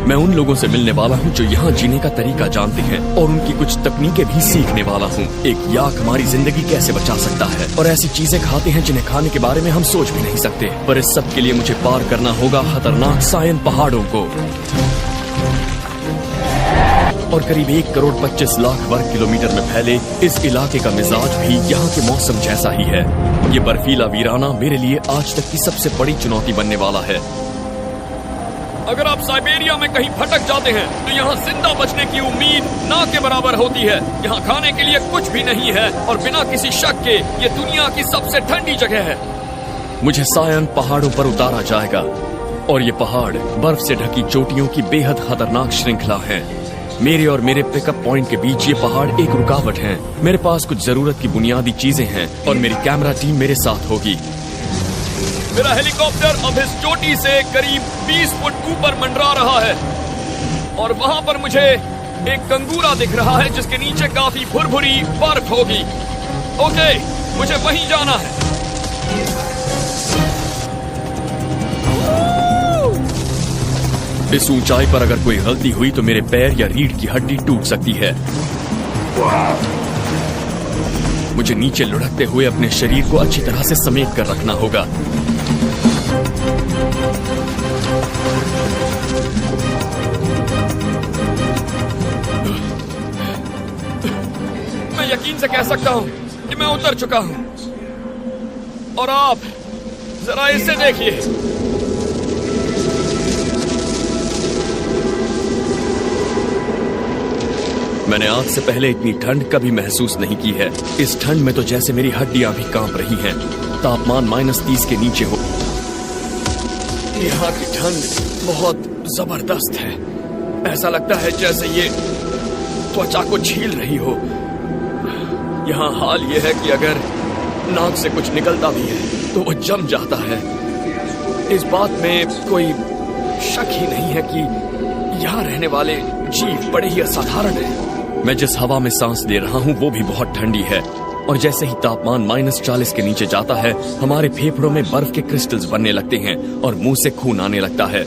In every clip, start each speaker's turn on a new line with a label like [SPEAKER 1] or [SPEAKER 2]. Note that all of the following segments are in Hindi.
[SPEAKER 1] मैं उन लोगों से मिलने वाला हूँ जो यहाँ जीने का तरीका जानते हैं और उनकी कुछ तकनीकें भी सीखने वाला हूँ। एक याक हमारी जिंदगी कैसे बचा सकता है और ऐसी चीजें खाते हैं जिन्हें खाने के बारे में हम सोच भी नहीं सकते। पर इस सब के लिए मुझे पार करना होगा खतरनाक सायन पहाड़ों को। और करीब 1,25,00,000 वर्ग किलोमीटर में फैले इस इलाके का मिजाज भी यहाँ के मौसम जैसा ही है। ये बर्फीला वीराना मेरे लिए आज तक की सबसे बड़ी चुनौती बनने वाला है। अगर आप साइबेरिया में कहीं भटक जाते हैं तो यहाँ जिंदा बचने की उम्मीद ना के बराबर होती है। यहाँ खाने के लिए कुछ भी नहीं है और बिना किसी शक के ये दुनिया की सबसे ठंडी जगह है। मुझे सायन पहाड़ों पर उतारा जाएगा और ये पहाड़ बर्फ से ढकी चोटियों की बेहद खतरनाक श्रृंखला है। मेरे और मेरे पिकअप पॉइंट के बीच ये पहाड़ एक रुकावट है। मेरे पास कुछ जरूरत की बुनियादी चीजें हैं और मेरी कैमरा टीम मेरे साथ होगी। मेरा हेलीकॉप्टर अब इस चोटी से करीब 20 फुट ऊपर मंडरा रहा है और वहाँ पर मुझे एक कंगूरा दिख रहा है जिसके नीचे काफी भुरभुरी बर्फ होगी। ओके, मुझे वहीं जाना है। इस ऊंचाई पर अगर कोई गलती हुई तो मेरे पैर या रीढ़ की हड्डी टूट सकती है। मुझे नीचे लुढ़कते हुए अपने शरीर को अच्छी तरह से समेट कर रखना होगा। मैं यकीन से कह सकता हूं कि मैं उतर चुका हूं और आप जरा इसे देखिए। मैंने आज से पहले इतनी ठंड कभी महसूस नहीं की है। इस ठंड में तो जैसे मेरी हड्डियां भी कांप रही हैं। तापमान -30 के नीचे हो। यहाँ की ठंड बहुत जबरदस्त है। ऐसा लगता है जैसे ये त्वचा को छील रही हो। यहाँ हाल ये है कि अगर नाक से कुछ निकलता भी है तो वो जम जाता है। इस बात में कोई शक ही नहीं है कि यहाँ रहने वाले जीव बड़े ही असाधारण हैं। मैं जिस हवा में सांस ले रहा हूँ वो भी बहुत ठंडी है और जैसे ही तापमान -40 के नीचे जाता है हमारे फेफड़ों में बर्फ के क्रिस्टल्स बनने लगते हैं और मुंह से खून आने लगता है।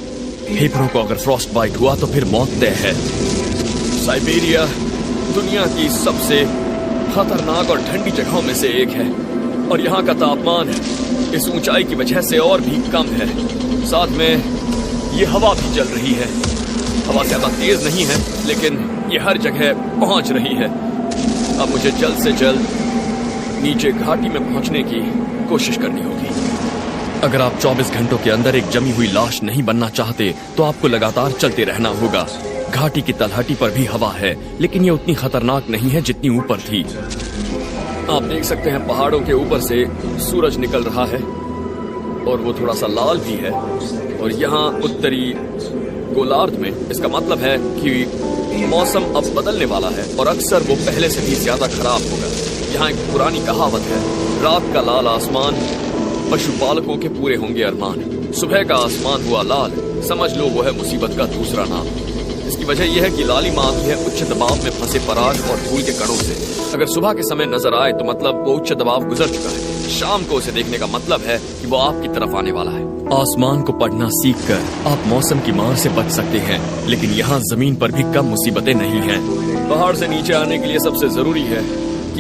[SPEAKER 1] फेफड़ों को अगर फ्रॉस्ट बाइट हुआ तो फिर मौत तय है। साइबेरिया दुनिया की सबसे खतरनाक और ठंडी जगहों में से एक है और यहाँ का तापमान इस ऊंचाई की वजह से और भी कम है। साथ में ये हवा भी चल रही है। हवा ज्यादा तेज नहीं है लेकिन ये हर जगह पहुंच रही है। अब मुझे जल्द से जल्द नीचे घाटी में पहुंचने की कोशिश करनी होगी। अगर आप 24 घंटों के अंदर एक जमी हुई लाश नहीं बनना चाहते तो आपको लगातार चलते रहना होगा। घाटी की तलहटी पर भी हवा है लेकिन ये उतनी खतरनाक नहीं है जितनी ऊपर थी। आप देख सकते हैं पहाड़ों के ऊपर से सूरज निकल रहा है और वो थोड़ा सा लाल भी है और यहाँ उत्तरी गोलार्ध में इसका मतलब है कि मौसम अब बदलने वाला है और अक्सर वो पहले से भी ज्यादा खराब होगा। यहाँ एक पुरानी कहावत है, रात का लाल आसमान पशुपालकों के पूरे होंगे अरमान। सुबह का आसमान हुआ लाल, समझ लो वो है मुसीबत का दूसरा नाम। इसकी वजह यह है कि लालिमा आती है उच्च दबाव में फंसे पराग और धूल के कणों से। अगर सुबह के समय नजर आए तो मतलब वो उच्च दबाव गुजर चुका है। शाम को उसे देखने का मतलब है कि वो आपकी तरफ आने वाला है। आसमान को पढ़ना सीखकर आप मौसम की मार से बच सकते हैं लेकिन यहाँ जमीन पर भी कम मुसीबतें नहीं हैं। पहाड़ से नीचे आने के लिए सबसे जरूरी है